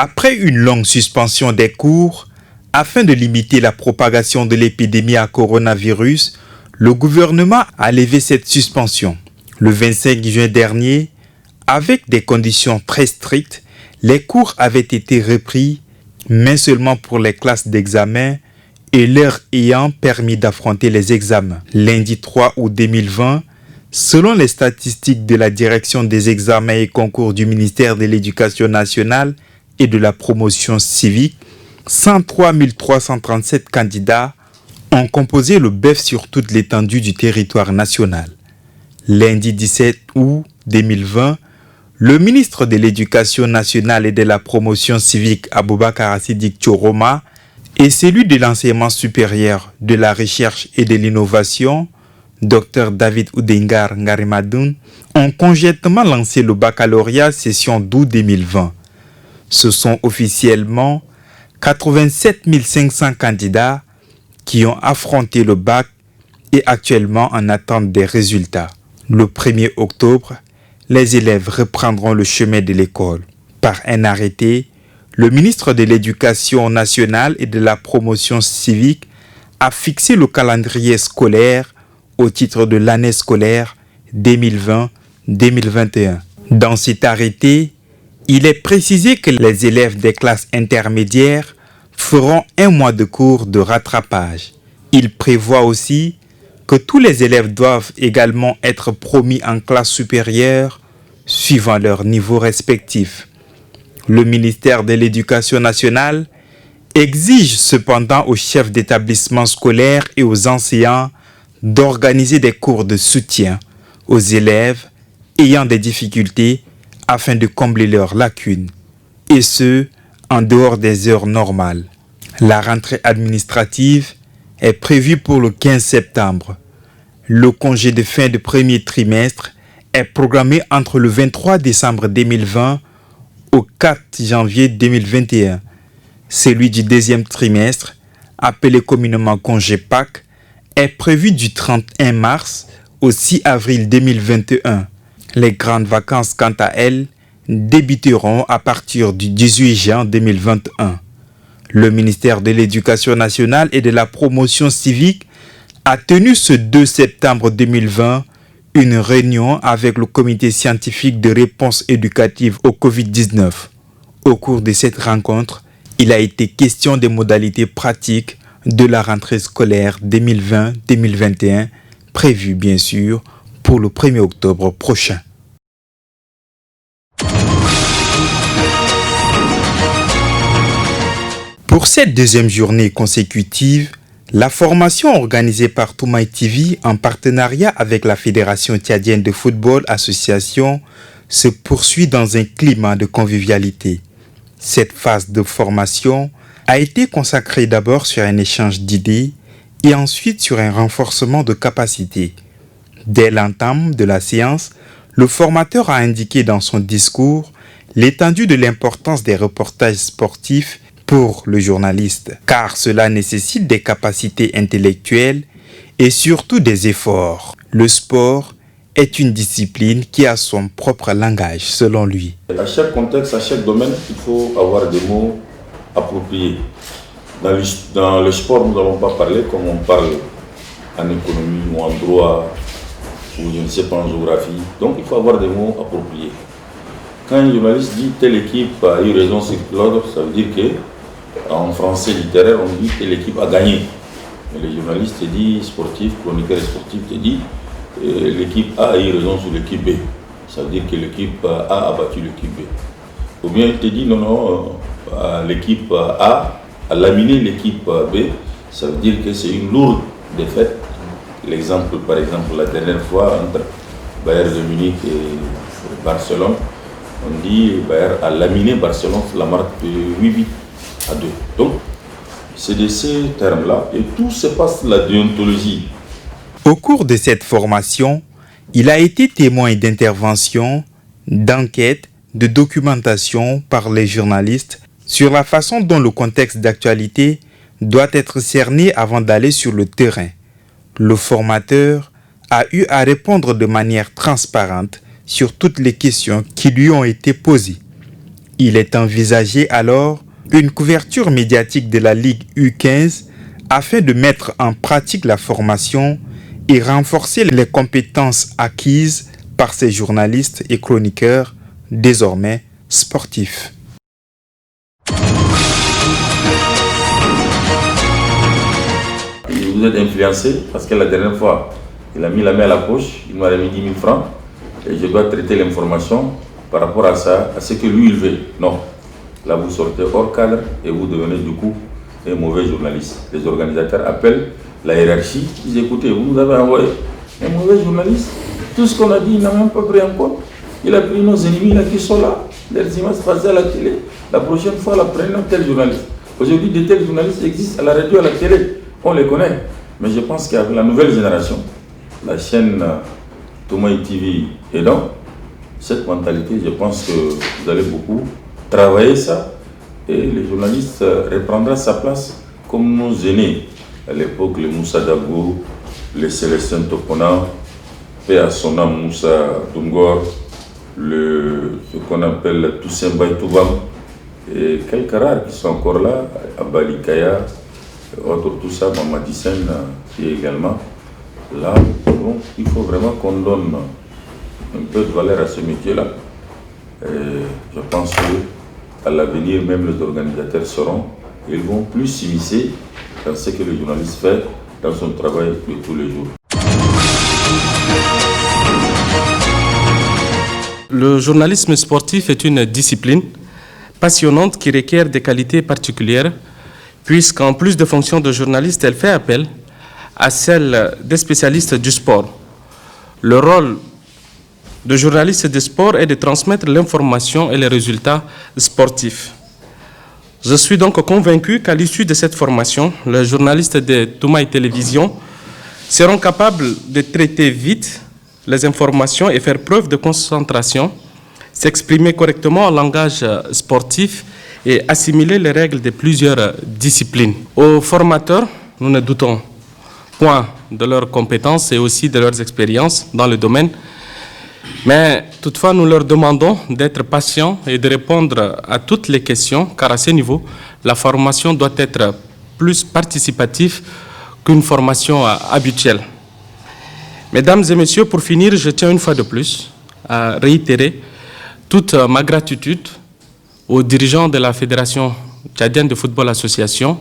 Après une longue suspension des cours, afin de limiter la propagation de l'épidémie à coronavirus, le gouvernement a levé cette suspension. Le 25 juin dernier, avec des conditions très strictes, les cours avaient été repris, mais seulement pour les classes d'examen et leur ayant permis d'affronter les examens. Lundi 3 août 2020, selon les statistiques de la Direction des examens et concours du ministère de l'Éducation nationale et de la promotion civique, 103 337 candidats ont composé le BEF sur toute l'étendue du territoire national. Lundi 17 août 2020, le ministre de l'Éducation nationale et de la promotion civique Aboubakar Siddiq Tchoroma et celui de l'enseignement supérieur, de la recherche et de l'innovation, Dr David Oudengar Ngarimadoun, ont conjointement lancé le baccalauréat session d'août 2020. Ce sont officiellement 87 500 candidats qui ont affronté le bac et actuellement en attente des résultats. Le 1er octobre, les élèves reprendront le chemin de l'école. Par un arrêté, le ministre de l'Éducation nationale et de la promotion civique a fixé le calendrier scolaire au titre de l'année scolaire 2020-2021. Dans cet arrêté, il est précisé que les élèves des classes intermédiaires feront un mois de cours de rattrapage. Il prévoit aussi que tous les élèves doivent également être promis en classe supérieure suivant leur niveau respectif. Le ministère de l'Éducation nationale exige cependant aux chefs d'établissement scolaire et aux enseignants d'organiser des cours de soutien aux élèves ayant des difficultés afin de combler leurs lacunes, et ce, en dehors des heures normales. La rentrée administrative est prévue pour le 15 septembre. Le congé de fin de premier trimestre est programmé entre le 23 décembre 2020 au 4 janvier 2021. Celui du deuxième trimestre, appelé communément congé Pâques, est prévu du 31 mars au 6 avril 2021. Les grandes vacances, quant à elles, débuteront à partir du 18 juin 2021. Le ministère de l'Éducation nationale et de la promotion civique a tenu ce 2 septembre 2020 une réunion avec le comité scientifique de réponse éducative au Covid-19. Au cours de cette rencontre, il a été question des modalités pratiques de la rentrée scolaire 2020-2021, prévue bien sûr pour le 1er octobre prochain. Pour cette deuxième journée consécutive, la formation organisée par Toumaï TV en partenariat avec la Fédération tchadienne de football association se poursuit dans un climat de convivialité. Cette phase de formation a été consacrée d'abord sur un échange d'idées et ensuite sur un renforcement de capacités. Dès l'entame de la séance, le formateur a indiqué dans son discours l'étendue de l'importance des reportages sportifs pour le journaliste, car cela nécessite des capacités intellectuelles et surtout des efforts. Le sport est une discipline qui a son propre langage, selon lui. À chaque contexte, à chaque domaine, il faut avoir des mots appropriés. Dans le sport, nous n'allons pas parler comme on parle en économie ou en droit ou je ne sais pas en géographie. Donc il faut avoir des mots appropriés. Quand un journaliste dit telle équipe a eu raison sur l'autre, ça veut dire que en français littéraire, on dit que l'équipe a gagné. Et le journaliste te dit, sportif, chroniqueur sportif te dit, l'équipe A a eu raison sur l'équipe B. Ça veut dire que l'équipe A a battu l'équipe B. Ou bien il te dit, non, l'équipe A a laminé l'équipe B. Ça veut dire que c'est une lourde défaite. L'exemple, par exemple, la dernière fois entre Bayern de Munich et Barcelone, on dit Bayern a laminé Barcelone sur la marque de 8-8 à 2. Donc, c'est de ces termes-là et tout se passe la déontologie. Au cours de cette formation, il a été témoin d'interventions, d'enquêtes, de documentation par les journalistes sur la façon dont le contexte d'actualité doit être cerné avant d'aller sur le terrain. Le formateur a eu à répondre de manière transparente sur toutes les questions qui lui ont été posées. Il est envisagé alors une couverture médiatique de la Ligue U15 afin de mettre en pratique la formation et renforcer les compétences acquises par ces journalistes et chroniqueurs désormais sportifs. Vous êtes influencé parce que la dernière fois, il a mis la main à la poche, il m'a remis 10 000 francs et je dois traiter l'information par rapport à ça, à ce que lui il veut. Non, là vous sortez hors cadre et vous devenez du coup un mauvais journaliste. Les organisateurs appellent la hiérarchie, ils disent écoutez, vous nous avez envoyé un mauvais journaliste. Tout ce qu'on a dit, il n'a même pas pris en compte. Il a pris nos ennemis là qui sont là, leurs images passées à la télé. La prochaine fois, la prenons tel journaliste. Aujourd'hui, de tels journalistes existent à la radio, à la télé. On les connaît. Mais je pense qu'avec la nouvelle génération, la chaîne Toumaï TV aidant, cette mentalité, je pense que vous allez beaucoup travailler ça et le journaliste reprendra sa place comme nos aînés. À l'époque, les Moussa Dagou, les Célestin Topona, et à son âme Moussa Dungor, ce qu'on appelle Toussaint Baïtoubam, et quelques rares qui sont encore là, Abali Kaya, autres, tout ça, Mamadi Sen, qui est également là. Bon, il faut vraiment qu'on donne un peu de valeur à ce métier-là. Je pense qu'à l'avenir, même les organisateurs seront, ils vont plus s'immiscer dans ce que le journaliste fait dans son travail de tous les jours. Le journalisme sportif est une discipline passionnante qui requiert des qualités particulières, puisqu'en plus de fonctions de journaliste, elle fait appel à celle des spécialistes du sport. Le rôle de journaliste de sport est de transmettre l'information et les résultats sportifs. Je suis donc convaincu qu'à l'issue de cette formation, les journalistes de Toumaï Télévision seront capables de traiter vite les informations et faire preuve de concentration, s'exprimer correctement en langage sportif et assimiler les règles de plusieurs disciplines. Aux formateurs, nous ne doutons point de leurs compétences et aussi de leurs expériences dans le domaine, mais toutefois nous leur demandons d'être patients et de répondre à toutes les questions, car à ce niveau, la formation doit être plus participative qu'une formation habituelle. Mesdames et messieurs, pour finir, je tiens une fois de plus à réitérer toute ma gratitude aux dirigeants de la Fédération tchadienne de football association